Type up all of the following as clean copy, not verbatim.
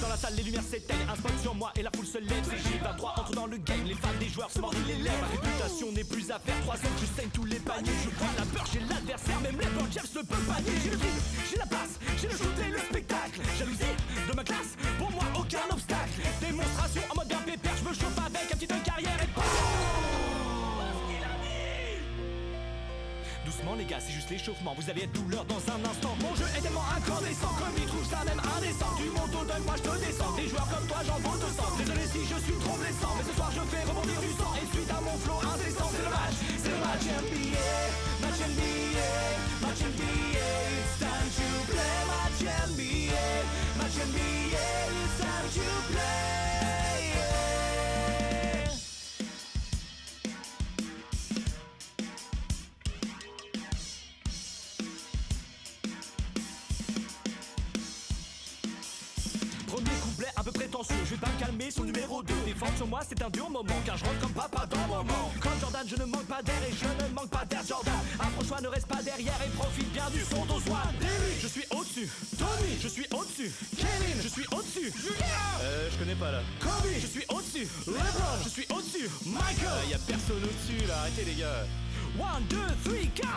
dans la salle, les lumières s'éteignent. Un spot sur moi et la foule se lève. C'est J23, entre dans le game. Les fans des joueurs se mordent les lèvres. Ma réputation n'est plus à faire. 3 ans, je saigne tous les paniers. Je prends la peur, j'ai l'adversaire. Même les LeBron James ne peut pas nier. J'ai le dribble, j'ai la passe, j'ai le shoot et le spectacle. Jalousie de ma classe, pour moi aucun obstacle. Démonstration en mode bien pépère. Je me chauffe avec un petit de carrière et doucement les gars, c'est juste l'échauffement. Vous allez être douleur dans un instant. Mon jeu est tellement incandescent que il trouve ça même indécent. Tu montes au dunk, moi je te descends. Des joueurs comme toi, j'en vaux 200. Désolé si je suis trop blessant, mais ce soir je fais rebondir du sang. Et suite à mon flow incessant, c'est le match NBA. Match NBA, match NBA. It's time to play. Match NBA, match NBA. It's time to play. Premier couplet un peu prétentieux, je vais pas me calmer sur le numéro 2. Défendre sur moi c'est un dur moment, car je rentre comme papa dans mon moment. Comme Jordan je ne manque pas d'air et je ne manque pas d'air Jordan. Approche-toi, ne reste pas derrière et profite bien du son d'Oswald. Je suis au-dessus, Tony, je suis au-dessus, Kevin, je suis au-dessus, Julien, je connais pas là, Kobe, je suis au-dessus, LeBron, je suis au-dessus, Michael, y a personne au-dessus là, arrêtez les gars. 1, 2, 3, 4.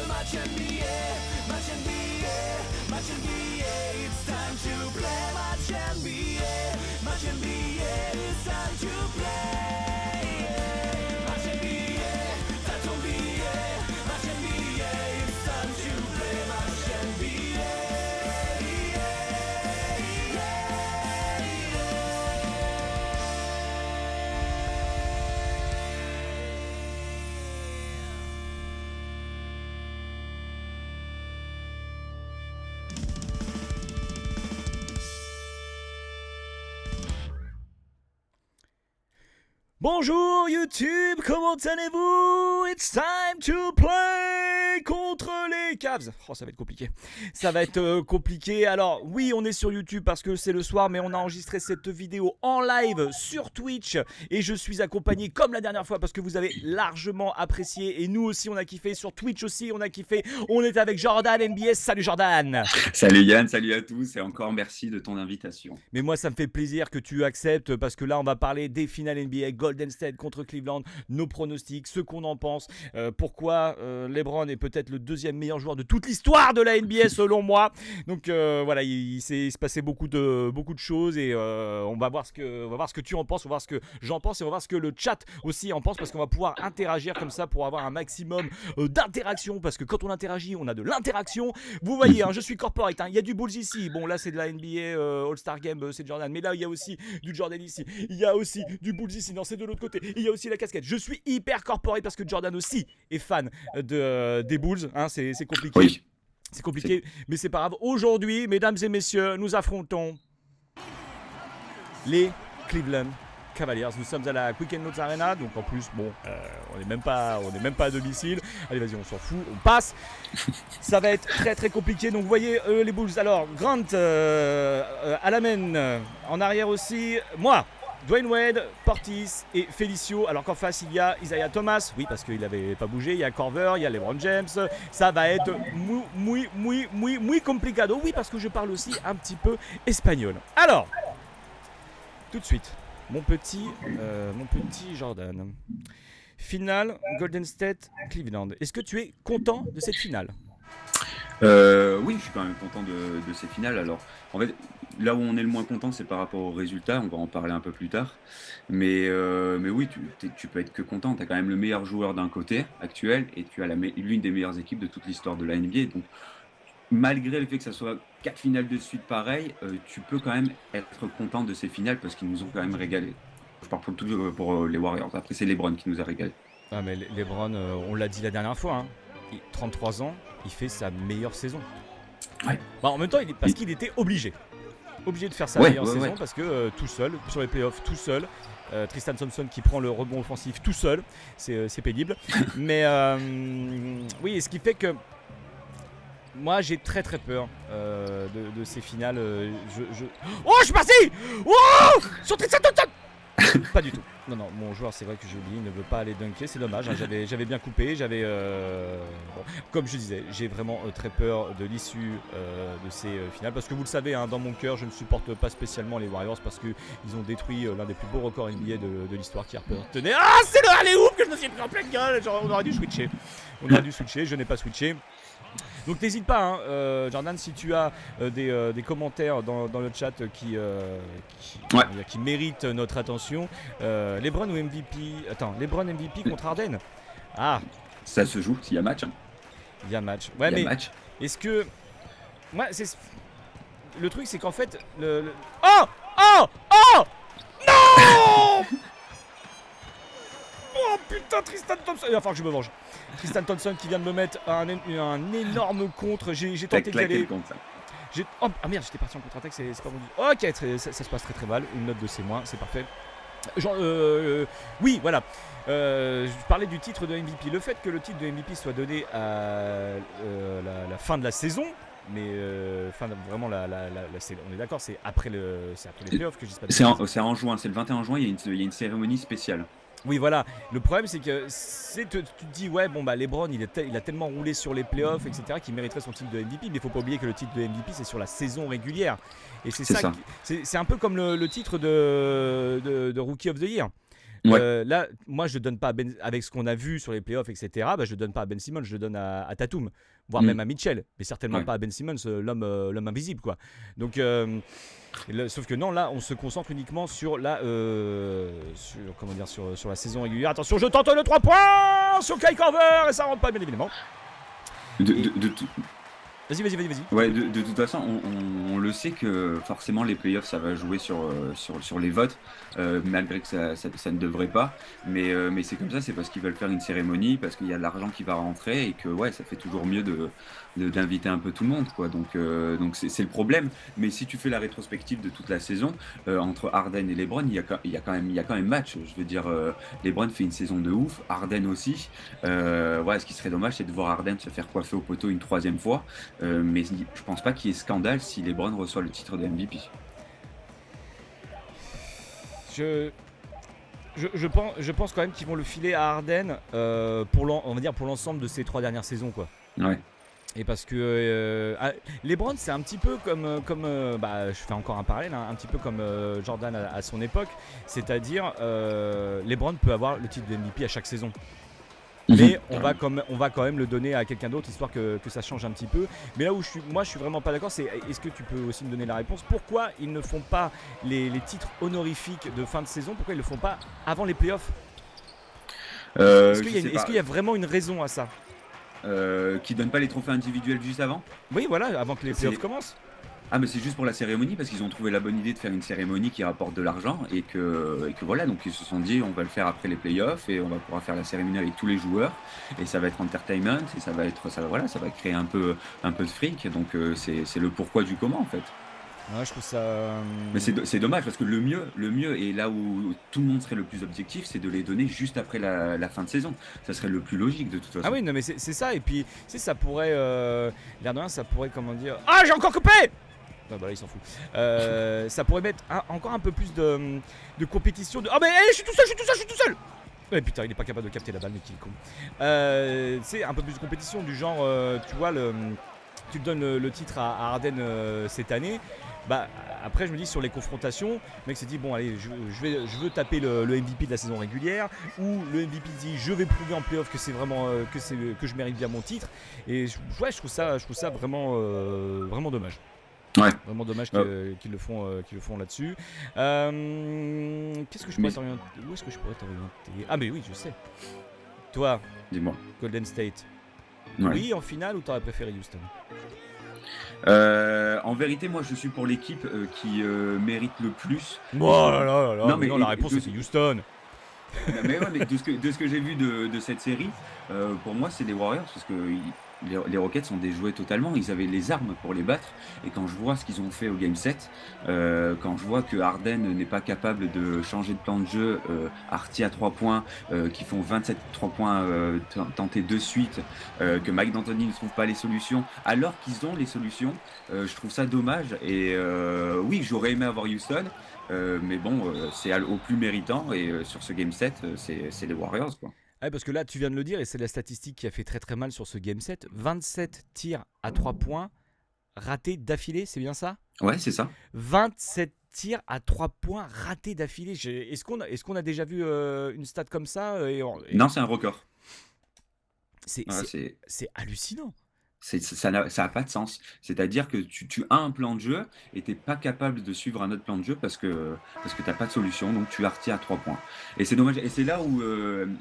Match NBA, match NBA, match NBA, it's time to play. Match NBA, match NBA, it's time to play. Match NBA, t'as ton billet. Match NBA, it's time to play. Match NBA, Bonjour YouTube, comment allez-vous? It's time to play contre les Cavs. Oh, ça va être compliqué. Ça va être compliqué. Alors, oui, on est sur YouTube parce que c'est le soir, mais on a enregistré cette vidéo en live sur Twitch. Et je suis accompagné comme la dernière fois parce que vous avez largement apprécié. Et nous aussi, on a kiffé. Sur Twitch aussi, on a kiffé. On est avec Jordan NBS. Salut Jordan. Salut Yann, salut à tous et encore merci de ton invitation. Mais moi, ça me fait plaisir que tu acceptes parce que là, on va parler des finales NBA, Golden State contre Cleveland, nos pronostics, ce qu'on en pense, pourquoi LeBron est peut-être le deuxième meilleur joueur de toute l'histoire de la NBA selon moi. Donc voilà, il se passait beaucoup de choses et on va voir ce que tu en penses, on va voir ce que j'en pense et on va voir ce que le chat aussi en pense parce qu'on va pouvoir interagir comme ça pour avoir un maximum d'interaction parce que quand on interagit, on a de l'interaction. Vous voyez, hein, je suis corporate, hein, il y a du Bulls ici. Bon, là c'est de la NBA All-Star Game, c'est Jordan, mais là il y a aussi du Jordan ici, il y a aussi du Bulls ici, non c'est de l'autre côté, il y a aussi la casquette. Je suis hyper corporate parce que Jordan aussi est fan des Bulls, hein, c'est compliqué. Oui. C'est compliqué, mais c'est pas grave. Aujourd'hui, mesdames et messieurs, nous affrontons les Cleveland Cavaliers. Nous sommes à la Quick 'n Notes Arena, donc en plus, bon, on n'est même pas à domicile. Allez, vas-y, on s'en fout, on passe. Ça va être très très compliqué. Donc vous voyez les Bulls. Alors Grant à la main, en arrière aussi, moi. Dwayne Wade, Portis et Felicio. Alors qu'en face il y a Isaiah Thomas, oui parce qu'il n'avait pas bougé. Il y a Korver, il y a LeBron James. Ça va être muy complicado. Oui parce que je parle aussi un petit peu espagnol. Alors, tout de suite, mon petit Jordan. Finale Golden State Cleveland. Est-ce que tu es content de cette finale? Oui, je suis quand même content de ces finales. Alors, en fait, là où on est le moins content, c'est par rapport aux résultats. On va en parler un peu plus tard. Mais oui, tu peux être que content. Tu as quand même le meilleur joueur d'un côté actuel et tu as l'une des meilleures équipes de toute l'histoire de la NBA. Donc, malgré le fait que ça soit 4 finales de suite pareilles, tu peux quand même être content de ces finales parce qu'ils nous ont quand même régalé. Je parle pour les Warriors. Après, c'est LeBron qui nous a régalé. Ah, mais LeBron, on l'a dit la dernière fois, hein. 33 ans, il fait sa meilleure saison. Ouais. Bah, en même temps, parce qu'il était obligé. Obligé de faire sa meilleure saison parce que tout seul, sur les playoffs, tout seul. Tristan Thompson qui prend le rebond offensif tout seul, c'est pénible. Mais oui, et ce qui fait que moi j'ai très peur de ces finales. Oh, je suis parti. Oh, sur Tristan Thompson. Pas du tout. Non, mon joueur, c'est vrai que j'ai oublié, il ne veut pas aller dunker, c'est dommage. Hein, j'avais bien coupé, bon, comme je disais, j'ai vraiment très peur de l'issue de ces finales parce que vous le savez, hein, dans mon cœur, je ne supporte pas spécialement les Warriors parce qu'ils ont détruit l'un des plus beaux records NBA de l'histoire qui tenait. Ah, c'est le alley-oop que je me suis pris en pleine gueule. Genre, on aurait dû switcher. Je n'ai pas switché. Donc n'hésite pas, hein, Jordan, si tu as des commentaires dans le chat qui méritent notre attention. LeBron ou MVP? Attends, LeBron MVP contre Harden? Ah, ça se joue s'il y a match. Hein. Il y a match. Ouais, mais match. Est-ce que le truc, c'est qu'en fait Oh non. Oh putain, Tristan Thompson. Il va falloir que je me venge. Tristan Thompson qui vient de me mettre un énorme contre. J'ai tenté d'y aller. Oh ah merde, j'étais parti en contre-attaque, c'est pas bon. Ok, ça se passe très mal. Une note de C-, c'est parfait. Genre, oui, voilà. Je parlais du titre de MVP. Le fait que le titre de MVP soit donné à la fin de la saison, mais vraiment on est d'accord, c'est après les playoffs que je dis pas. C'est en juin, c'est le 21 juin, il y a une cérémonie spéciale. Oui, voilà. Le problème, c'est que tu te dis, ouais, bon, bah, LeBron, il a tellement roulé sur les playoffs, etc., qu'il mériterait son titre de MVP. Mais il ne faut pas oublier que le titre de MVP, c'est sur la saison régulière. Et c'est ça. C'est un peu comme le titre de Rookie of the Year. Ouais. Là, moi, je ne donne pas avec ce qu'on a vu sur les playoffs, etc., bah, je ne donne pas à Ben Simmons, je le donne à Tatum, voire même à Mitchell, mais certainement pas à Ben Simmons, l'homme invisible, quoi. Donc, sauf que non, là, on se concentre uniquement sur la saison régulière. Attention, je tente le 3 points sur Kyle Korver et ça rentre pas, bien évidemment. Vas-y. Ouais, de toute façon, on le sait que forcément les playoffs ça va jouer sur les votes, malgré que ça ne devrait pas. Mais c'est comme ça, c'est parce qu'ils veulent faire une cérémonie, parce qu'il y a de l'argent qui va rentrer et que ça fait toujours mieux d'inviter un peu tout le monde, quoi. Donc c'est le problème. Mais si tu fais la rétrospective de toute la saison, entre Harden et LeBron, il y a quand même match. Je veux dire, LeBron fait une saison de ouf, Harden aussi. Ce qui serait dommage, c'est de voir Harden se faire coiffer au poteau une 3e fois. Mais je pense pas qu'il y ait scandale si LeBron reçoit le titre de MVP. Je pense quand même qu'ils vont le filer à Harden pour l'ensemble de ces 3 dernières saisons, quoi. Ouais. Et parce que LeBron, c'est un petit peu comme je fais encore un parallèle, hein, un petit peu comme Jordan à son époque, c'est-à-dire LeBron peut avoir le titre de MVP à chaque saison. Mais on va quand même le donner à quelqu'un d'autre, histoire que ça change un petit peu. Mais là où je suis vraiment pas d'accord, c'est est-ce que tu peux aussi me donner la réponse? Pourquoi ils ne font pas les titres honorifiques de fin de saison? Pourquoi ils le font pas avant les playoffs? Est-ce qu'il y a vraiment une raison à ça? Qui donnent pas les trophées individuels juste avant? Oui, voilà, avant que les playoffs commencent. Ah, mais c'est juste pour la cérémonie, parce qu'ils ont trouvé la bonne idée de faire une cérémonie qui rapporte de l'argent et que voilà, donc ils se sont dit on va le faire après les playoffs et on va pouvoir faire la cérémonie avec tous les joueurs et ça va être entertainment et ça va créer un peu de fric, donc c'est le pourquoi du comment en fait. Ouais, je trouve ça. Mais c'est dommage parce que le mieux et là où tout le monde serait le plus objectif, c'est de les donner juste après la fin de saison. Ça serait le plus logique de toute façon. Ah oui, non mais c'est ça, et puis ça pourrait l'air de rien, ça pourrait comment dire. Ah, j'ai encore coupé. Ah bah là il s'en fout. Ça pourrait mettre encore un peu plus de compétition. Ah mais je suis tout seul. Ouais, putain, il est pas capable de capter la balle, mais qu'il est con. C'est un peu plus de compétition du genre, tu vois, tu donnes le titre à Harden cette année. Bah après je me dis sur les confrontations, le mec s'est dit bon allez je veux taper le MVP de la saison régulière, ou le MVP dit je vais prouver en playoff que c'est vraiment que je mérite bien mon titre. Et je trouve ça vraiment vraiment dommage. Ouais. Vraiment dommage qu'ils le font là-dessus. Qu'est-ce que je pourrais t'orienter? Où est-ce que je pourrais t'orienter? Ah mais oui, je sais. Toi, dis-moi. Golden State. Ouais. Oui, en finale, ou t'aurais préféré Houston? En vérité, moi je suis pour l'équipe qui mérite le plus. Oh là là là. Non, mais la réponse c'est Houston. Mais ouais, mais de ce que j'ai vu de cette série, pour moi c'est les Warriors parce que les Rockets ont déjoué totalement. Ils avaient les armes pour les battre. Et quand je vois ce qu'ils ont fait au Game 7, quand je vois que Harden n'est pas capable de changer de plan de jeu, Artie à 3 points, qui font 27 3 points tentés de suite, que Mike D'Antoni ne trouve pas les solutions, alors qu'ils ont les solutions, je trouve ça dommage. Et oui, j'aurais aimé avoir Houston. Mais bon, c'est au plus méritant. Et sur ce Game 7, c'est les Warriors, quoi. Ouais, parce que là, tu viens de le dire, et c'est la statistique qui a fait très très mal sur ce Game 7. 27 tirs à 3 points ratés d'affilée, c'est bien ça? Ouais, c'est ça. 27 tirs à 3 points ratés d'affilée. Est-ce qu'on a déjà vu une stat comme ça Non, c'est un record. c'est, Ouais, c'est, c'est hallucinant. ça n'a pas de sens. C'est-à-dire que tu as un plan de jeu et tu n'es pas capable de suivre un autre plan de jeu parce que tu n'as pas de solution, donc tu arrêtes à 3 points. Et c'est dommage. Et c'est là où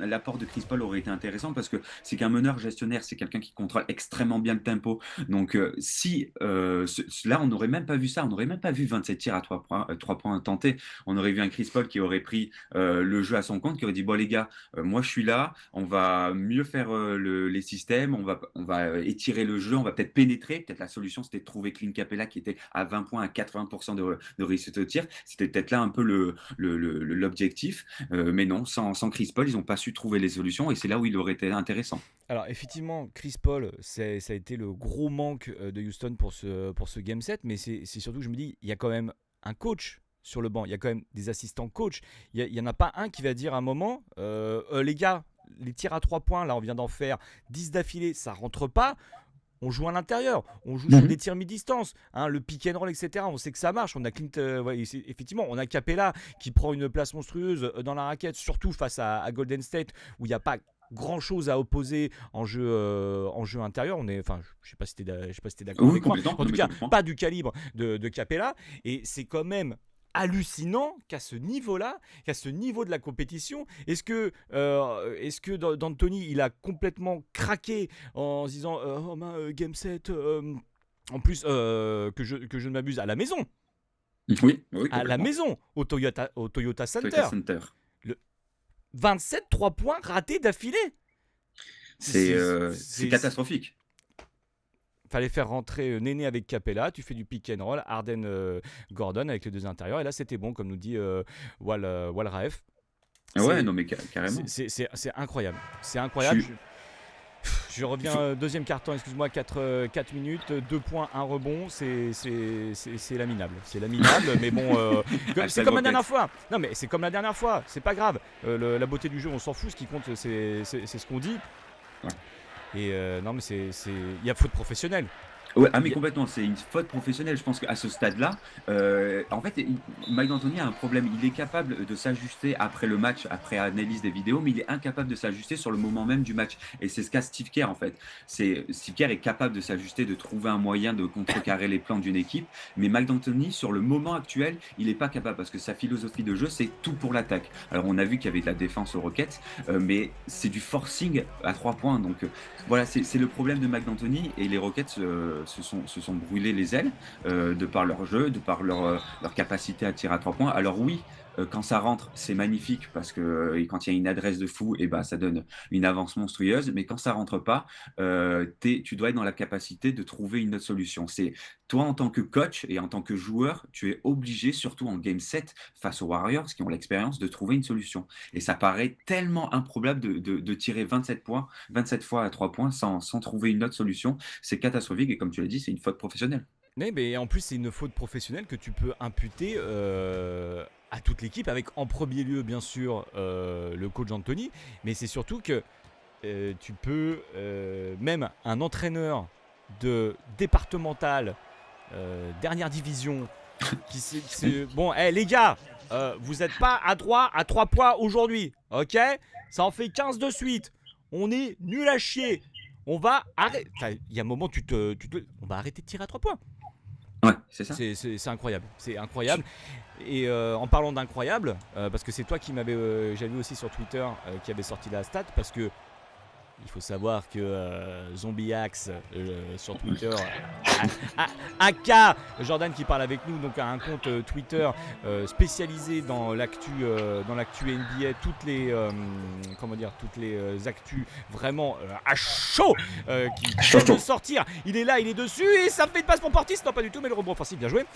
l'apport de Chris Paul aurait été intéressant parce que c'est qu'un meneur gestionnaire, c'est quelqu'un qui contrôle extrêmement bien le tempo. Donc si là, on n'aurait même pas vu ça, on n'aurait même pas vu 27 tirs à 3 points tentés. On aurait vu un Chris Paul qui aurait pris le jeu à son compte, qui aurait dit bon les gars, moi je suis là, on va mieux faire les systèmes, on va étirer le jeu, on va peut-être pénétrer. Peut-être la solution, c'était de trouver Clint Capella qui était à 20 points, à 80% de réussite au tir. C'était peut-être là un peu l'objectif. Mais non, sans Chris Paul, ils n'ont pas su trouver les solutions et c'est là où il aurait été intéressant. Alors effectivement, Chris Paul, ça a été le gros manque de Houston pour ce Game 7, mais c'est surtout que je me dis, il y a quand même un coach sur le banc, il y a quand même des assistants coach. Il n'y en a pas un qui va dire à un moment, les gars, les tirs à 3 points, là on vient d'en faire 10 d'affilée, ça rentre pas. On joue à l'intérieur, on joue sur des tirs mi-distance, hein, le pick and roll, etc. On sait que ça marche. On a Clint, effectivement, on a Capella qui prend une place monstrueuse dans la raquette, surtout face à Golden State où il n'y a pas grand chose à opposer en jeu intérieur. Je sais pas si t'es d'accord avec moi. En tout cas, pas du calibre de Capella. Et c'est quand même hallucinant qu'à ce niveau-là, qu'à ce niveau de la compétition, est-ce que D'Antoni il a complètement craqué en se disant Game 7 en plus que je ne m'abuse à la maison. Oui, à la maison au Toyota Center. Le 27 3 points ratés d'affilée. C'est catastrophique. Fallait faire rentrer Néné avec Capella, tu fais du pick and roll, Harden Gordon avec les deux intérieurs, et là c'était bon, comme nous dit Walraef. Ouais, non mais carrément. C'est incroyable. C'est incroyable. Je reviens, deuxième carton, excuse-moi, 4 minutes, 2 points, 1 rebond, c'est laminable. C'est laminable, mais bon, c'est comme la dernière fois. Non, mais c'est comme la dernière fois, c'est pas grave. La beauté du jeu, on s'en fout, ce qui compte, c'est ce qu'on dit. Ouais. Et non, mais il y a faute professionnelle. Ouais, mais complètement, c'est une faute professionnelle. Je pense qu'à ce stade-là, en fait, Mike D'Antoni a un problème. Il est capable de s'ajuster après le match, après analyse des vidéos, mais il est incapable de s'ajuster sur le moment même du match. Et c'est ce qu'a Steve Kerr, en fait. Steve Kerr est capable de s'ajuster, de trouver un moyen de contrecarrer les plans d'une équipe. Mais Mike D'Antoni, sur le moment actuel, il n'est pas capable parce que sa philosophie de jeu, c'est tout pour l'attaque. Alors, on a vu qu'il y avait de la défense aux Rockets, mais c'est du forcing à 3 points. Donc, voilà, c'est le problème de Mike D'Antoni. Et les Rockets se sont brûlés les ailes de par leur jeu, de par leur capacité à tirer à 3 points. Alors oui, quand ça rentre, c'est magnifique parce que quand il y a une adresse de fou, et ça donne une avance monstrueuse. Mais quand ça rentre pas, tu dois être dans la capacité de trouver une autre solution. C'est toi en tant que coach et en tant que joueur, tu es obligé, surtout en Game 7 face aux Warriors qui ont l'expérience, de trouver une solution. Et ça paraît tellement improbable de tirer 27 fois à 3 points sans trouver une autre solution. C'est catastrophique et comme tu l'as dit, c'est une faute professionnelle. Mais en plus, c'est une faute professionnelle que tu peux imputer à toute l'équipe, avec en premier lieu, bien sûr, le coach D'Antoni, mais c'est surtout que tu peux, même un entraîneur de départemental, dernière division, bon, les gars, vous n'êtes pas à droit à 3 points aujourd'hui, ok? Ça en fait 15 de suite. On est nul à chier. On va arrêter. Il y a un moment, on va arrêter de tirer à 3 points. Ouais, c'est ça. C'est incroyable. C'est incroyable. Et en parlant d'incroyable, parce que c'est toi qui m'avais, j'avais vu aussi sur Twitter, qui avait sorti la stat, parce que Il faut savoir que ZombieAxe sur Twitter, aka Jordan qui parle avec nous, donc a un compte Twitter spécialisé dans l'actu NBA, toutes les actus vraiment à chaud qui viennent de sortir. Il est là, il est dessus et ça me fait une passe pour Portis. Non, pas du tout, mais le rebond offensif, bien joué.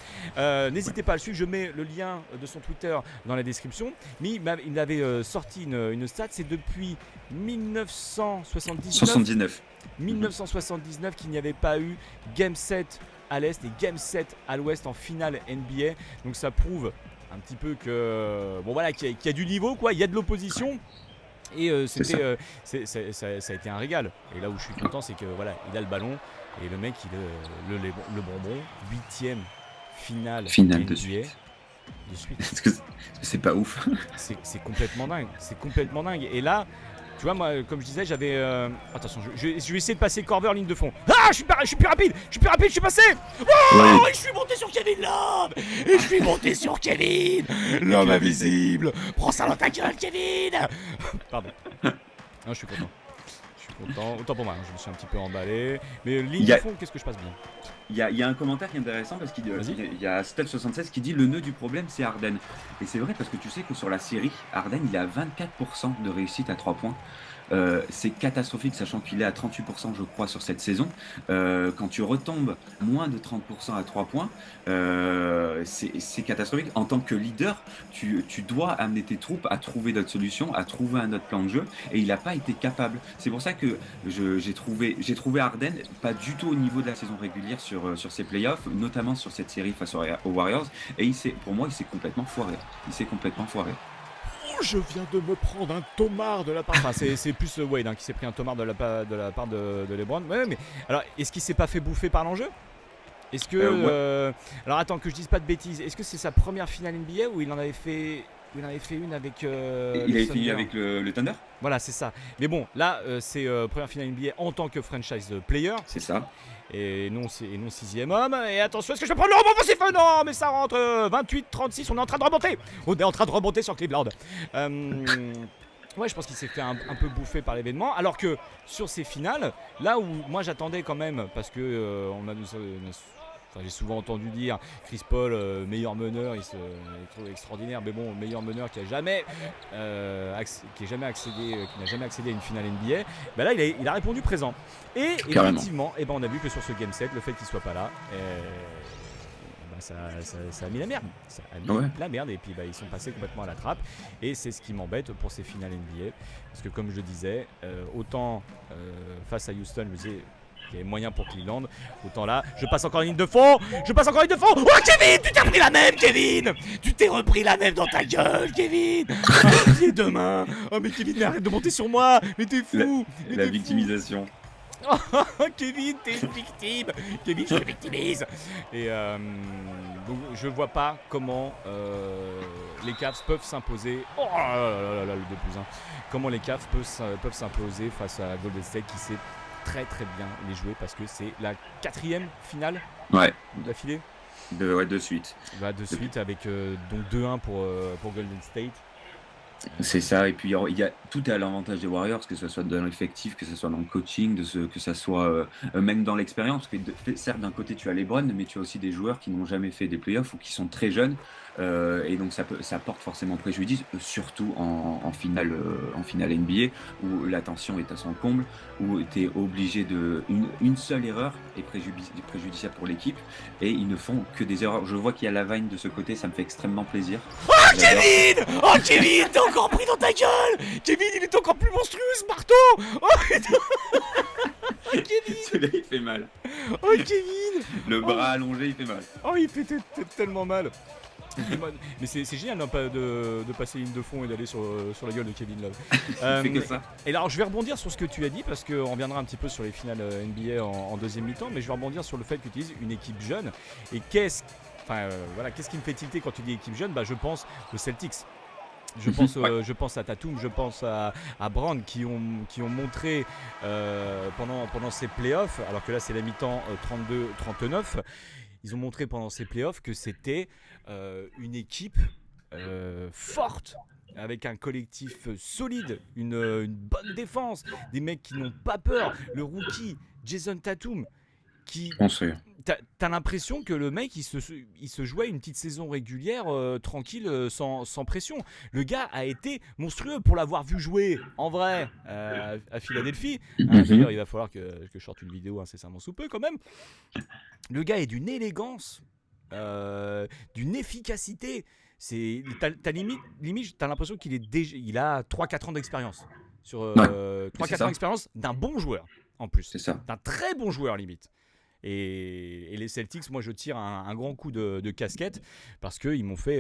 N'hésitez pas à le suivre, je mets le lien de son Twitter dans la description. Mais il avait sorti une stat, c'est depuis 1979 qu'il n'y avait pas eu Game 7 à l'Est et Game 7 à l'Ouest en finale NBA. Donc ça prouve un petit peu que qu'il y a du niveau, quoi. Il y a de l'opposition. Et ça a été un régal. Et là où je suis content, c'est que il a le ballon et le mec, le bonbon, 8e finale Finale NBA de suite. de suite. Est-ce que c'est pas ouf? C'est complètement dingue. C'est complètement dingue. Et là, tu vois, moi, comme je disais, j'avais. Attention, je vais essayer de passer Korver ligne de fond. Ah, je suis plus rapide. Je suis passé. Oh, Ouais. et je suis monté sur Kevin Love. Et je suis monté sur Kevin. L'homme invisible. Prends ça dans ta gueule, Kevin. Pardon. Non, je suis content. Autant pour moi, je me suis un petit peu emballé. Mais ligne de fond, qu'est-ce que je passe bien? Il y a un commentaire qui est intéressant parce qu'il y a Steph76 qui dit le nœud du problème c'est Harden. Et c'est vrai parce que tu sais que sur la série, Harden il est à 24% de réussite à 3 points. C'est catastrophique sachant qu'il est à 38% je crois sur cette saison. Quand tu retombes moins de 30% à 3 points, c'est catastrophique. En tant que leader, tu dois amener tes troupes à trouver d'autres solutions, à trouver un autre plan de jeu et il n'a pas été capable. C'est pour ça que j'ai trouvé Harden pas du tout au niveau de la saison régulière sur ses playoffs, notamment sur cette série face aux Warriors et pour moi il s'est complètement foiré. Je viens de me prendre un tomard de la part. Enfin, c'est plus Wade qui s'est pris un tomard de la part de LeBron. Ouais, mais alors, est-ce qu'il s'est pas fait bouffer par l'enjeu? Est-ce que. Alors, attends, que je dise pas de bêtises. Est-ce que c'est sa première finale NBA où il en avait fait une avec. Il avait fini avec le Thunder? Voilà, c'est ça. Mais bon, là, c'est première finale NBA en tant que franchise player. C'est ça. Et non 6e homme. Et attention, est-ce que je peux prendre le rebond offensif? Non, mais ça rentre 28-36. On est en train de remonter. On est en train de remonter sur Cleveland. Ouais, je pense qu'il s'est fait un peu bouffer par l'événement. Alors que sur ces finales, là où moi j'attendais quand même, parce que j'ai souvent entendu dire Chris Paul, meilleur meneur, il trouve extraordinaire, mais bon, meilleur meneur qui n'a jamais accédé à une finale NBA. Ben là, il a répondu présent. Et effectivement, on a vu que sur ce game 7, le fait qu'il soit pas là, ça a mis la merde. Ça a mis la merde et puis ils sont passés complètement à la trappe. Et c'est ce qui m'embête pour ces finales NBA. Parce que comme je disais, autant face à Houston, je me disais il y avait moyen pour Cleveland. Autant là, je passe encore une ligne de fond. Oh Kevin, tu t'es repris la même, Kevin. Tu t'es repris la même dans ta gueule, Kevin. Pied de main. Oh mais Kevin, mais arrête de monter sur moi. Mais t'es fou. La victimisation. Oh, Kevin, t'es une victime. Kevin, je te victimise. Et donc, je vois pas comment les Cavs peuvent s'imposer. Oh là là, le 2+1. Comment les Cavs peuvent s'imposer face à Golden State qui sait très très bien les jouer parce que c'est la 4e finale d'affilée. De suite. De suite avec donc 2-1 pour Golden State. C'est ça, et puis tout est à l'avantage des Warriors, que ce soit dans l'effectif, que ce soit dans le coaching, que ce soit même dans l'expérience. Certes, d'un côté, tu as LeBron, mais tu as aussi des joueurs qui n'ont jamais fait des playoffs ou qui sont très jeunes. Et donc ça porte forcément préjudice, surtout en finale NBA, où la tension est à son comble, où tu es obligé une seule erreur est préjudiciable pour l'équipe, et ils ne font que des erreurs. Je vois qu'il y a la Vine de ce côté, ça me fait extrêmement plaisir. Kevin, t'es encore pris dans ta gueule. Kevin, il est encore plus monstrueux ce marteau. Kevin, celui-là il fait mal. Oh Kevin, le bras allongé il fait mal. Oh, il fait tellement mal. Mais c'est génial de passer ligne de fond et d'aller sur la gueule de Kevin Love. Il fait que ça. Et alors je vais rebondir sur ce que tu as dit parce qu'on reviendra un petit peu sur les finales NBA en deuxième mi-temps, mais je vais rebondir sur le fait que tu utilises une équipe jeune. Et qu'est-ce qui me fait tilter quand tu dis équipe jeune? Je pense aux Celtics. Je pense à Tatum, je pense à Brown qui ont montré pendant ces playoffs, alors que là c'est la mi-temps 32-39. Ils ont montré pendant ces playoffs que c'était une équipe forte avec un collectif solide, une bonne défense, des mecs qui n'ont pas peur. Le rookie Jason Tatum, qui Je pense, oui. t'as l'impression que le mec il se jouait une petite saison régulière tranquille sans pression. Le gars a été monstrueux pour l'avoir vu jouer en vrai à Philadelphie. D'ailleurs, il va falloir que je sorte une vidéo incessamment sous peu quand même. Le gars est d'une élégance, d'une efficacité. T'as limite t'as l'impression il a 3-4 ans d'expérience. Sur Ouais, 3-4 ans ça. d'expérience d'un bon joueur en plus. C'est ça. D'un très bon joueur limite. Et les Celtics, moi je tire un grand coup de casquette parce qu'ils m'ont fait,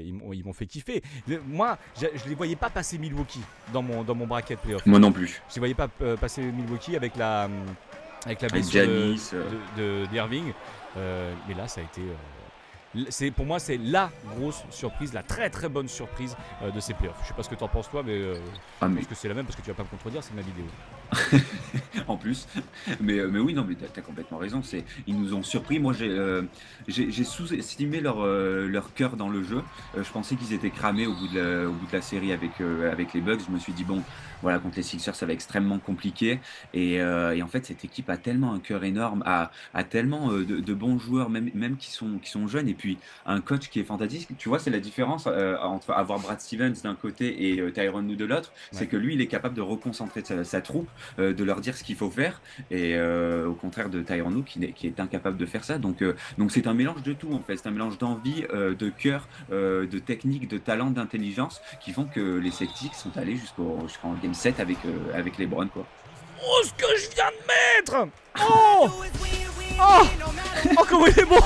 ils m'ont fait kiffer. Moi, je les voyais pas passer Milwaukee dans mon bracket playoff. Moi non plus. Je les voyais pas passer Milwaukee avec la Avec blessure Giannis. d'Irving. Mais là, ça a été. Pour moi, c'est la grosse surprise, la très très bonne surprise de ces playoffs. Je sais pas ce que t'en penses toi, mais je Ah, mais pense que c'est la même parce que tu vas pas me contredire, c'est ma vidéo. en plus. Mais oui, non, mais t'as complètement raison. Ils nous ont surpris. Moi, j'ai sous-estimé leur cœur dans le jeu. Je pensais qu'ils étaient cramés au bout de la série avec les Bucks. Je me suis dit, bon, voilà, contre les Sixers, ça va être extrêmement compliqué. Et en fait, cette équipe a tellement un cœur énorme, a tellement de bons joueurs, même qui sont jeunes. Et puis, un coach qui est fantastique. Tu vois, c'est la différence entre avoir Brad Stevens d'un côté et Tyronn Lue de l'autre. Ouais. C'est que lui, il est capable de reconcentrer sa troupe, de leur dire ce qu'il faut faire, et au contraire de Tyronn Lue qui est incapable de faire ça. Donc c'est un mélange de tout en fait, c'est un mélange d'envie, de cœur, de technique, de talent, d'intelligence qui font que les Celtics sont allés jusqu'en Game 7 avec LeBron quoi. Oh, ce que je viens de mettre! Oh! Oh! Oh, comment il est beau!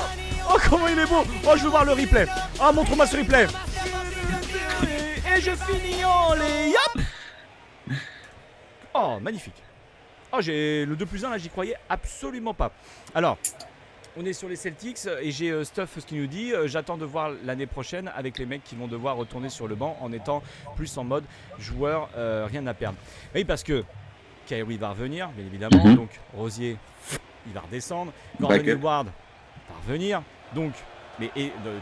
Oh, comment il est beau! Oh, je veux voir le replay! Oh, montre-moi ce replay! Et je finis en layup! Oh, magnifique! Oh, j'ai le 2+1 là, j'y croyais absolument pas. Alors, on est sur les Celtics et j'ai Stuff ce qui nous dit j'attends de voir l'année prochaine avec les mecs qui vont devoir retourner sur le banc en étant plus en mode joueur, rien à perdre. Oui, parce que Kyrie va revenir, bien évidemment. Mhm. Donc Rosier, il va redescendre. Gordon Backup. Hayward va revenir. Donc,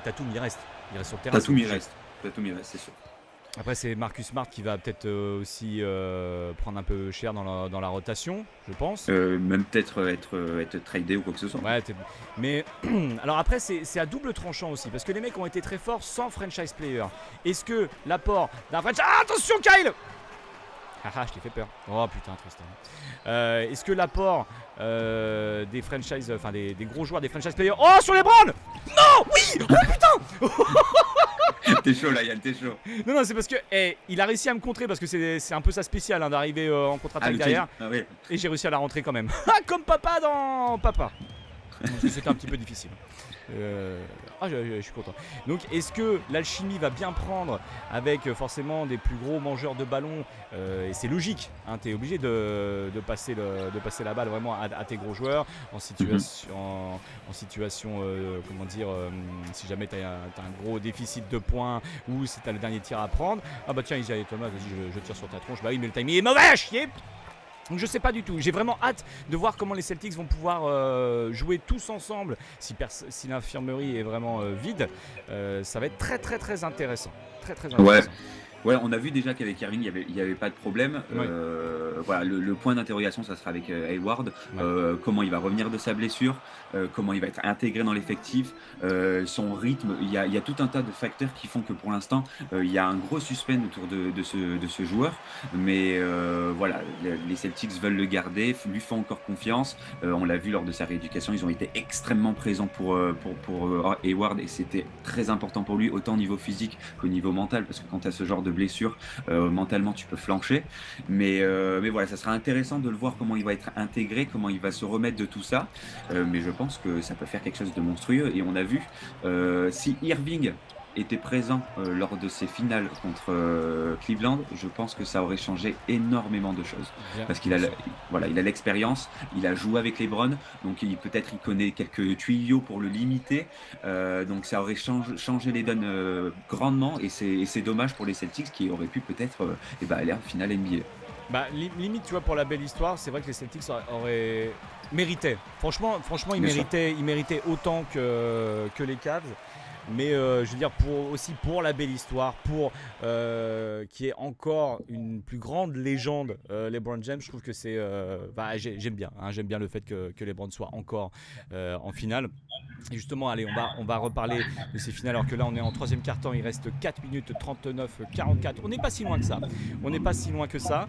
Tatum, il reste sur le terrain. Tatum c'est il obligé. reste. Tatum il reste, c'est sûr. Après, c'est Marcus Smart qui va peut-être aussi prendre un peu cher dans la rotation, je pense. Même peut-être être tradé ou quoi que ce soit. Ouais, mais alors après, c'est à double tranchant aussi parce que les mecs ont été très forts sans franchise player. Est-ce que l'apport d'un franchise. Ah, attention, Kyle! Ah, je t'ai fait peur. Oh putain, Tristan. Est-ce que l'apport des franchise, enfin des gros joueurs, des franchise players. Oh, sur les Browns! Non! Oui! Oh putain! T'es chaud là, Yann, t'es chaud. Non, c'est parce que il a réussi à me contrer parce que c'est un peu sa spéciale d'arriver en contre-attaque le derrière. Ah oui. Et j'ai réussi à la rentrer quand même. Ah, comme papa dans Papa. Parce que c'était un petit peu difficile. Je suis content. Donc, est-ce que l'alchimie va bien prendre avec forcément des plus gros mangeurs de ballon et c'est logique, hein, tu es obligé de passer la balle vraiment à tes gros joueurs en situation, comment dire, si jamais tu as un gros déficit de points ou si tu as le dernier tir à prendre. Ah bah tiens, Isaiah Thomas, vas-y, je tire sur ta tronche. Bah oui, mais le timing est mauvais, à chier. Donc je sais pas du tout, j'ai vraiment hâte de voir comment les Celtics vont pouvoir jouer tous ensemble si l'infirmerie est vraiment vide. Ça va être très très très intéressant. Très très intéressant. Ouais, on a vu déjà qu'avec Irving, il y avait pas de problème. Ouais. Voilà, le point d'interrogation, ça sera avec Hayward. Ouais. Comment il va revenir de sa blessure, comment il va être intégré dans l'effectif, son rythme. Il y a tout un tas de facteurs qui font que pour l'instant, il y a un gros suspense autour de ce joueur. Mais voilà, les Celtics veulent le garder, lui font encore confiance. On l'a vu lors de sa rééducation, ils ont été extrêmement présents pour Hayward et c'était très important pour lui, autant au niveau physique qu'au niveau mental, parce que quand tu as ce genre de blessure, mentalement tu peux flancher. Mais voilà, ça sera intéressant de le voir comment il va être intégré, comment il va se remettre de tout ça. Mais je pense que ça peut faire quelque chose de monstrueux. Et on a vu, si Irving était présent lors de ces finales contre Cleveland, je pense que ça aurait changé énormément de choses. Parce qu'il a l'expérience, il a joué avec LeBron, donc peut-être il connaît quelques tuyaux pour le limiter, donc ça aurait changé les donnes grandement, et c'est dommage pour les Celtics qui auraient pu peut-être aller en finale NBA. Bah limite, tu vois, pour la belle histoire, c'est vrai que les Celtics auraient mérité. Franchement, ils Bien sûr. méritaient autant que les Cavs. mais je veux dire aussi pour la belle histoire, pour qui est encore une plus grande légende, LeBron James. Je trouve que c'est, j'aime bien, j'aime bien le fait que LeBron soit encore en finale. Et justement, allez, on va reparler de ces finales, alors que là on est en troisième quart-temps, il reste 4 minutes 39-44. On n'est pas si loin que ça.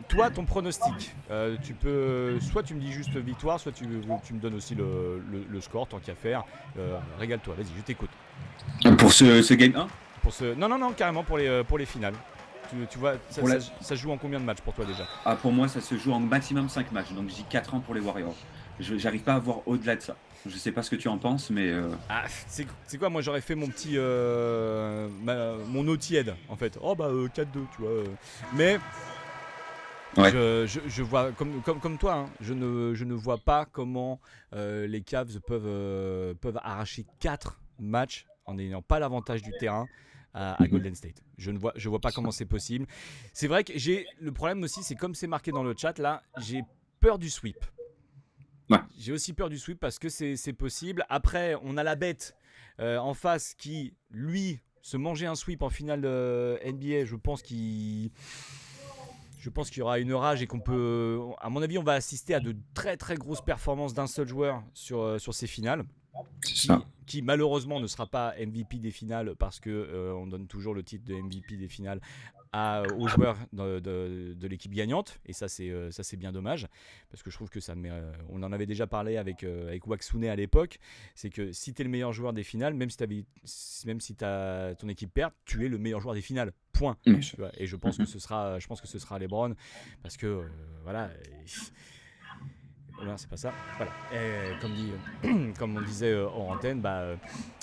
Toi, ton pronostic, soit tu me dis juste victoire, soit tu me donnes aussi le score, tant qu'à faire. Régale-toi, vas-y, je t'écoute. Pour ce game 1 Non, carrément pour les finales. Tu vois, ça joue en combien de matchs pour toi déjà? Pour moi, ça se joue en maximum 5 matchs, donc je dis 4-1 pour les Warriors. J'arrive pas à voir au-delà de ça. Je sais pas ce que tu en penses, mais... c'est quoi, moi j'aurais fait mon petit... mon eau tiède, en fait. 4-2, tu vois. Mais... Ouais. Je vois, comme toi, hein, je ne vois pas comment les Cavs peuvent arracher 4 matchs en n'ayant pas l'avantage du terrain à Golden State. Je vois pas comment c'est possible. C'est vrai que le problème aussi, c'est comme c'est marqué dans le chat, là, j'ai peur du sweep. Ouais. J'ai aussi peur du sweep parce que c'est possible. Après, on a la bête en face qui, lui, se mangeait un sweep en finale NBA. Je pense qu'il y aura une rage et qu'on peut... À mon avis, on va assister à de très très grosses performances d'un seul joueur sur ces finales. Qui malheureusement ne sera pas MVP des finales parce qu'on donne toujours le titre de MVP des finales aux joueurs de l'équipe gagnante, et ça c'est bien dommage parce que je trouve que ça met, on en avait déjà parlé avec Waxune à l'époque, c'est que si tu es le meilleur joueur des finales, même si ton équipe perd, tu es le meilleur joueur des finales, point. Et je pense que ce sera LeBron parce que voilà. Non, c'est pas ça. Voilà. Et comme on disait hors antenne,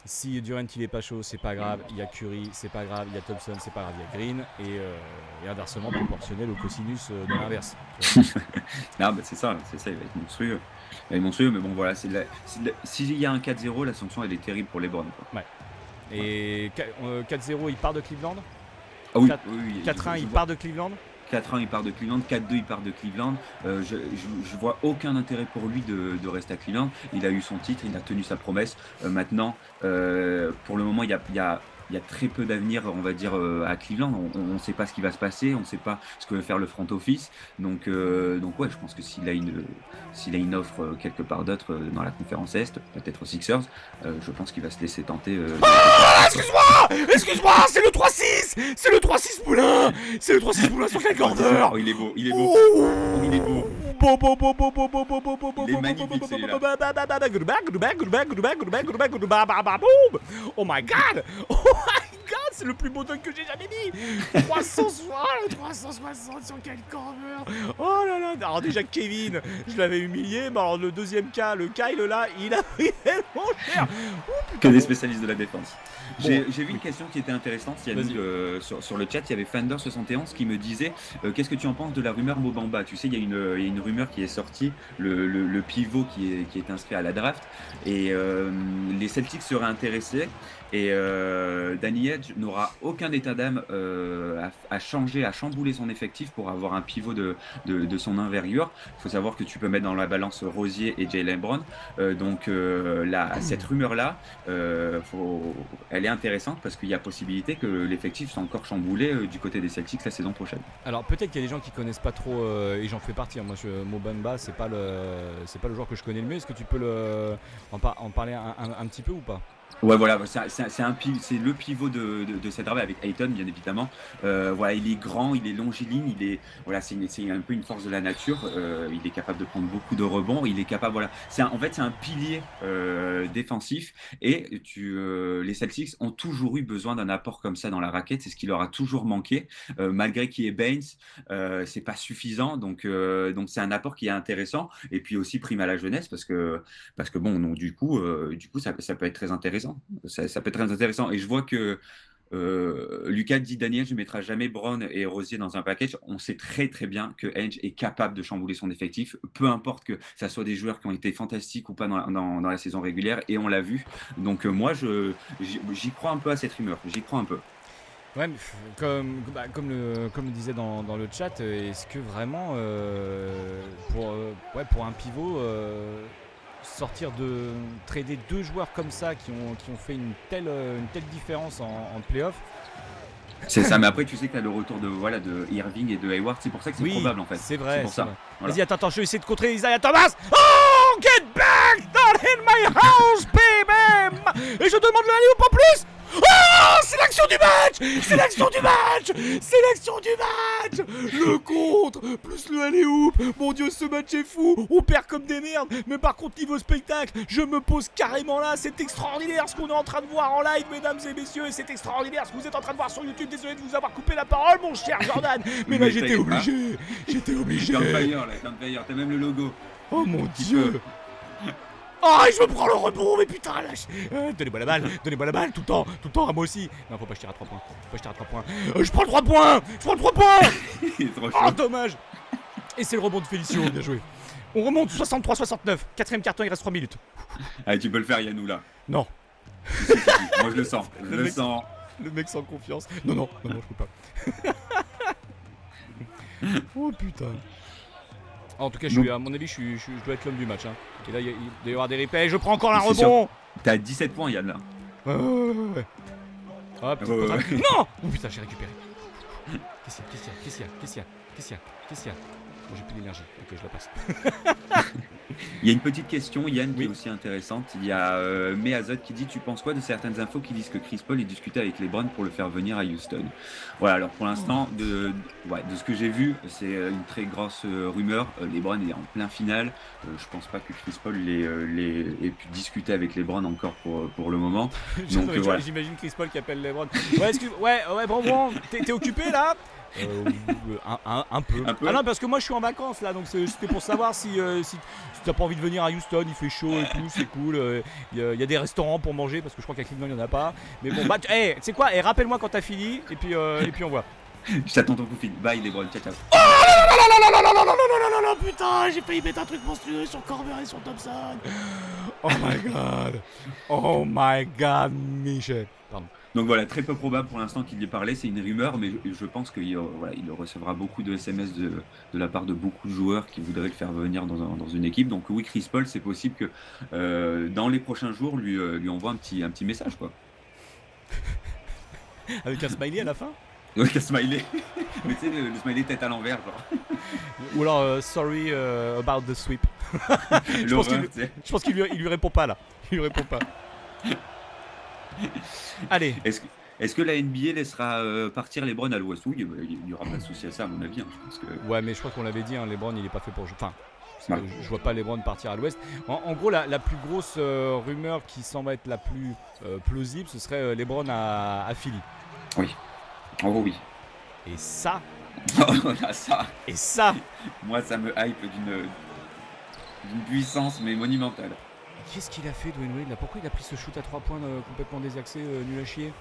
si Durant il est pas chaud, c'est pas grave. Il y a Curry, c'est pas grave. Il y a Thompson, c'est pas grave. Il y a Green et inversement proportionnel au cosinus de l'inverse. Non, c'est ça. Il va être monstrueux. Mais bon, voilà. S'il y a un 4-0, la sanction elle est terrible pour les bornes. Ouais. Et 4-0, il part de Cleveland. Ah oui. 4-1, il part de Cleveland. 4-1 il part de Cleveland, 4-2 il part de Cleveland. Je vois aucun intérêt pour lui de rester à Cleveland. Il a eu son titre, il a tenu sa promesse. Maintenant, pour le moment, il y a très peu d'avenir, on va dire, à Cleveland. On ne sait pas ce qui va se passer, on ne sait pas ce que va faire le front office. Donc ouais, je pense que s'il a une offre quelque part d'autre dans la conférence Est, peut-être aux Sixers, je pense qu'il va se laisser tenter. Excuse-moi, c'est le 3-6 Poulain. C'est le 3-6 Poulain sur quel corner. Il est beau. Il est magnifique, celui-là. Oh my god, c'est le plus beau dunk que j'ai jamais mis. 360 sur quel corner. Oh là là. Alors déjà Kevin, je l'avais humilié, mais alors le deuxième cas, le Kyle là, il a pris tellement cher. Que des spécialistes de la défense. J'ai vu une question qui était intéressante, Yannick, sur le chat. Il y avait Fender71 qui me disait qu'est-ce que tu en penses de la rumeur Mo Bamba. Tu sais, il y a une rumeur qui est sortie, le pivot qui est inscrit à la draft, et les Celtics seraient intéressés. Et Danny Edge n'aura aucun état d'âme à chambouler son effectif pour avoir un pivot de son envergure. Il faut savoir que tu peux mettre dans la balance Rosier et Jaylen Brown. Donc cette rumeur-là, elle est intéressante parce qu'il y a possibilité que l'effectif soit encore chamboulé du côté des Celtics la saison prochaine. Alors peut-être qu'il y a des gens qui connaissent pas trop, et j'en fais partie. Moi, Mo Bamba, c'est pas le joueur que je connais le mieux. Est-ce que tu peux en parler un petit peu ou pas? Ouais, voilà, c'est le pivot de cette draft avec Ayton, bien évidemment. Voilà, il est grand, il est longiligne, c'est un peu une force de la nature. Il est capable de prendre beaucoup de rebonds. Il est capable, voilà, c'est un pilier défensif. Et les Celtics ont toujours eu besoin d'un apport comme ça dans la raquette. C'est ce qui leur a toujours manqué, malgré qu'il y ait Baines, c'est pas suffisant. Donc c'est un apport qui est intéressant. Et puis aussi prime à la jeunesse parce que bon, donc du coup ça peut être très intéressant. Ça peut être très intéressant. Et je vois que Lucas dit Daniel, je ne mettrai jamais Brown et Rosier dans un package. On sait très très bien que Edge est capable de chambouler son effectif, peu importe que ça soit des joueurs qui ont été fantastiques ou pas dans la saison régulière, et on l'a vu. Donc moi j'y crois un peu à cette rumeur, j'y crois un peu. Ouais, comme le disait dans le chat, est-ce que vraiment pour un pivot sortir de trader 2 joueurs comme ça qui ont fait une telle différence en playoff. C'est ça, mais après tu sais que tu as le retour de Irving et de Hayward, c'est pour ça que c'est Oui, probable en fait. c'est vrai. C'est pour ça. Vrai. Voilà. Vas-y, attends, je vais essayer de contrer Isaiah Thomas. Oh, get back, not in my house, baby. Et je demande le alley-oop en plus. Oh, c'est l'action du match. C'est l'action du match. C'est l'action du match. Le contre, plus le alley-oop. Mon Dieu, ce match est fou. On perd comme des merdes. Mais par contre, niveau spectacle, je me pose carrément là. C'est extraordinaire ce qu'on est en train de voir en live, mesdames et messieurs. Et c'est extraordinaire ce que vous êtes en train de voir sur YouTube. Désolé de vous avoir coupé la parole, mon cher Jordan. Mais là, j'étais obligé. J'étais obligé. Campfire, t'as même le logo. Oh mon Dieu. Oh, et je me prends le rebond, mais putain, lâche. Donnez-moi la balle, tout le temps, à moi aussi. Non, faut pas jeter à 3 points. Je prends le 3 points. Il est trop chaud. Oh, dommage. Et c'est le rebond de Félicio, bien joué. On remonte 63-69. 4ème carton, il reste 3 minutes. Allez, tu peux le faire, Yannou, là. Non. Moi, je le sens. Le mec sans confiance. Non, je peux pas. Oh putain. En tout cas, à mon avis, je dois être l'homme du match. Hein. Et là, il doit y avoir des replays. Je prends encore un rebond. T'as 17 points, Yann, là. Ouais. Ah, petite Ouais. contre-attaque. Non. Oh putain, j'ai récupéré. Qu'est-ce qu'il y a Bon, j'ai plus d'énergie. Ok, je la passe. Il y a une petite question, Yann, qui Oui. est aussi intéressante. Il y a Meazot qui dit: tu penses quoi de certaines infos qui disent que Chris Paul est discuté avec LeBron pour le faire venir à Houston? Voilà, alors pour l'instant, de ce que j'ai vu, c'est une très grosse rumeur. LeBron est en plein finale. Je pense pas que Chris Paul ait pu discuter avec LeBron encore pour le moment. Donc, voilà. J'imagine Chris Paul qui appelle LeBron. Ouais, bon, t'es occupé là? Un peu. Ah non, parce que moi je suis en vacances là, donc c'était pour savoir si t'as pas envie de venir à Houston, il fait chaud et tout, c'est cool. Il y a des restaurants pour manger parce que je crois qu'à Cleveland il y en a pas. Mais bon, bah, tu sais quoi, rappelle-moi quand t'as fini et puis on voit. Je t'attends ton coup de fil. Bye, LeBron, ciao. Non, putain, j'ai failli mettre un truc monstrueux sur Corver et sur Thompson. Oh my god, Michel. Pardon. Donc voilà, très peu probable pour l'instant qu'il y ait parlé, c'est une rumeur, mais je pense qu'il il recevra beaucoup de SMS de la part de beaucoup de joueurs qui voudraient le faire venir dans une équipe. Donc oui, Chris Paul, c'est possible que dans les prochains jours, lui envoie un petit message, quoi. Avec un smiley à la fin? Oui, un smiley. Mais tu sais, le smiley tête à l'envers, genre. Ou alors, sorry about the sweep. Je pense qu'il lui répond pas là. Il lui répond pas. Allez. Est-ce que la NBA laissera partir LeBron à l'Ouest? Oui, il n'y aura pas de souci à ça, à mon avis. Hein, je pense que... Ouais, mais je crois qu'on l'avait dit, hein, LeBron il est pas fait pour jouer. Enfin, Ouais. je vois pas LeBron partir à l'Ouest. En gros, la plus grosse rumeur qui semble être la plus plausible, ce serait LeBron à Philly. Oui. En gros, oui. Et ça. Voilà, ça. Moi, ça me hype d'une puissance, mais monumentale. Qu'est-ce qu'il a fait, Dwayne Wade là? Pourquoi il a pris ce shoot à 3 points complètement désaxé, nul à chier?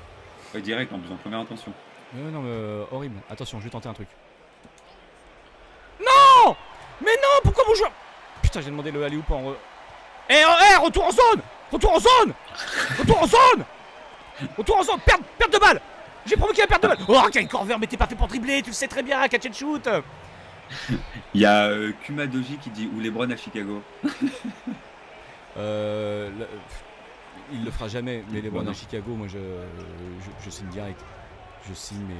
Ouais, direct, en plus, en première intention. Non, mais horrible. Attention, je vais tenter un truc. Non! Mais non, pourquoi mon joueur? Putain, j'ai demandé le alley-oop en... retour en zone! Perte de balle! J'ai provoqué la perte de balle! Oh, Kyle Korver, mais t'es pas fait pour dribbler, tu le sais très bien, catch and shoot! Il y a Kuma Doji qui dit: ou LeBron à Chicago. Il le fera jamais, mais LeBron Bon, à Chicago, moi je signe direct. Je signe, mais...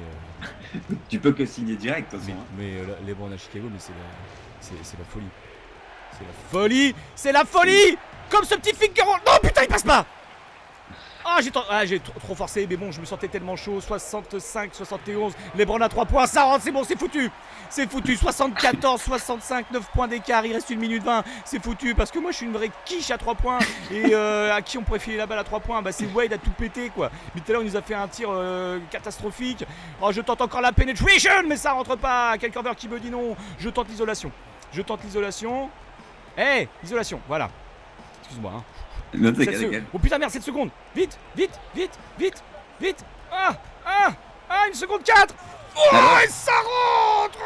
Tu peux que signer direct, de toute façon. Hein. Mais LeBron à Chicago, mais c'est la folie. C'est la folie! Comme ce petit finger roll. Non, putain, il passe pas! J'ai trop forcé, mais bon, je me sentais tellement chaud. 65-71, LeBron à 3 points, ça rentre, c'est bon, c'est foutu. 74-65, 9 points d'écart, il reste 1 minute 20. C'est foutu parce que moi je suis une vraie quiche à 3 points. Et à qui on pourrait filer la balle à 3 points? Bah c'est Wade à tout péter quoi. Mais tout à l'heure il nous a fait un tir catastrophique. Oh, je tente encore la penetration, mais ça rentre pas. Quel Korver qui me dit non. Je tente l'isolation. Isolation, voilà. Excuse-moi, hein. Non, t'inquiète. Oh putain merde, 7 secondes. Vite. Ah, 1 seconde 4. Oh, Alors, et ça rentre.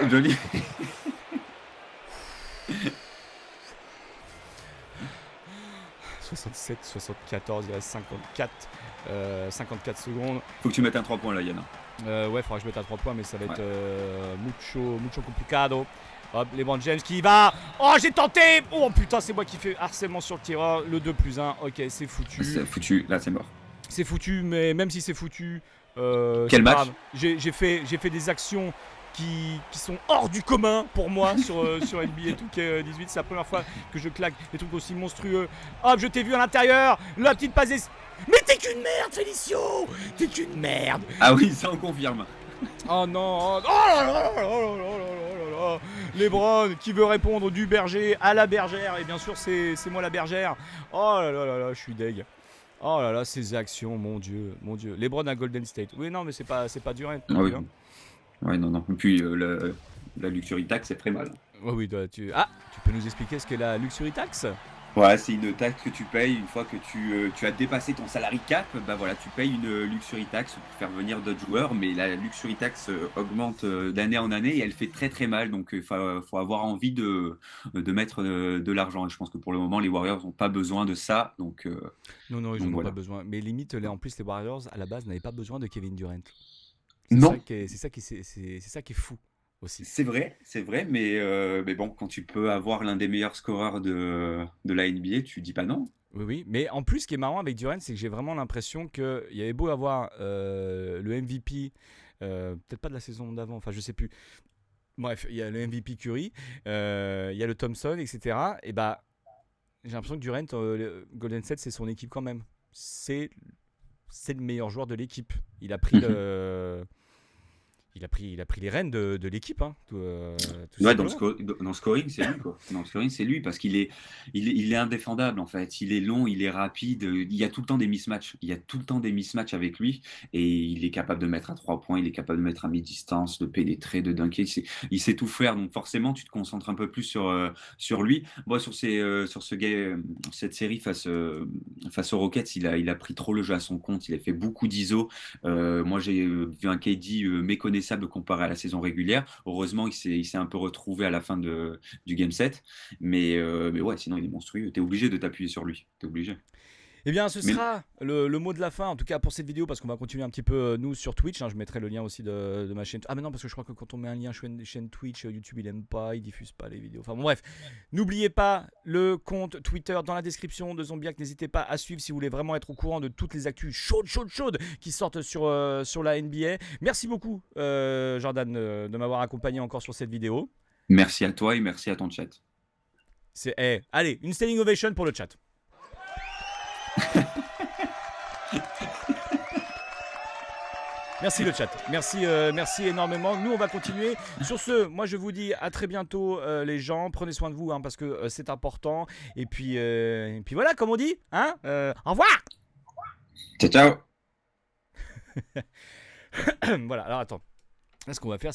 joli. « 74, il reste 54 secondes. Faut que tu mettes un 3 points là, Yann. Ouais, faudra que je mette à 3 points, mais ça va être mucho complicado. Hop, LeBron James qui va. Oh, j'ai tenté. Oh putain, c'est moi qui fais harcèlement sur le tireur. Le 2+1. Ok, c'est foutu. C'est foutu, là c'est mort. C'est foutu, mais même si c'est foutu. Quel match? J'ai fait des actions qui sont hors du commun pour moi sur NBA 2K18. C'est la première fois que je claque des trucs aussi monstrueux. Hop, je t'ai vu à l'intérieur. La petite passe. Mais t'es qu'une merde, Félicio. T'es qu'une merde. Ah oui, ça on confirme. Oh non. Oh là là là là là là là là. LeBron qui veut répondre du berger à la bergère. Et bien sûr, c'est moi la bergère. Oh là là là là, je suis deg. Oh là là, ces actions, mon dieu, mon dieu. LeBron à Golden State. Oui, non, mais c'est pas Durant. Ah oui. Ouais, non. Et puis la luxury tax, c'est très mal. Oui, oui, tu peux nous expliquer ce qu'est la luxury tax? Ouais, c'est une taxe que tu payes une fois que tu as dépassé ton salary cap. Bah voilà, tu payes une luxury tax pour faire venir d'autres joueurs, mais la luxury tax augmente d'année en année et elle fait très très mal. Donc il faut avoir envie de mettre de l'argent. Et je pense que pour le moment, les Warriors n'ont pas besoin de ça. Donc Non, ils donc n'en ont voilà. pas besoin. Mais limite, là, en plus, les Warriors, à la base, n'avaient pas besoin de Kevin Durant. Non, C'est ça qui est fou aussi. c'est vrai, mais bon, quand tu peux avoir l'un des meilleurs scoreurs de la NBA, tu dis pas non. Oui, oui. Mais en plus, ce qui est marrant avec Durant, c'est que j'ai vraiment l'impression qu'il y avait beau avoir le MVP, peut-être pas de la saison d'avant, enfin, je sais plus. Bref, il y a le MVP Curry, il y a le Thompson, etc. Et bah, j'ai l'impression que Durant, le Golden State, c'est son équipe quand même. C'est le meilleur joueur de l'équipe. Il a pris il a pris les rênes de l'équipe, hein, tout Ouais, dans le, simplement. dans le scoring, c'est lui, quoi. Dans le scoring, c'est lui, parce qu'il est indéfendable, en fait. Il est long, il est rapide. Il y a tout le temps des mismatchs. Il y a tout le temps des mismatchs avec lui. Et il est capable de mettre à 3 points, il est capable de mettre à mi-distance, de pénétrer, de dunker. Il sait tout faire. Donc, forcément, tu te concentres un peu plus sur lui. Moi, cette série face aux Rockets, il a pris trop le jeu à son compte. Il a fait beaucoup d'ISO. Moi, j'ai vu un KD méconnaissable comparé à la saison régulière. Heureusement, il s'est un peu retrouvé à la fin du Game 7. Mais ouais, sinon, il est monstrueux. T'es obligé de t'appuyer sur lui. T'es obligé. Eh bien, ce Mais sera le mot de la fin, en tout cas pour cette vidéo, parce qu'on va continuer un petit peu nous sur Twitch. Hein, je mettrai le lien aussi de ma chaîne. Ah, mais non, parce que je crois que quand on met un lien chaîne Twitch, YouTube il aime pas, il diffuse pas les vidéos. Enfin bon, bref. N'oubliez pas le compte Twitter dans la description de Zombiac. N'hésitez pas à suivre si vous voulez vraiment être au courant de toutes les actus chaudes qui sortent sur la NBA. Merci beaucoup, Jordan, de m'avoir accompagné encore sur cette vidéo. merci à toi et merci à ton chat. Allez, une standing ovation pour le chat. Merci le chat, merci énormément. Nous on va continuer. Sur ce, moi je vous dis à très bientôt les gens. Prenez soin de vous hein, parce que c'est important. Et puis voilà comme on dit, hein. Au revoir. Ciao, ciao. Voilà. Alors attends. Là ce qu'on va faire.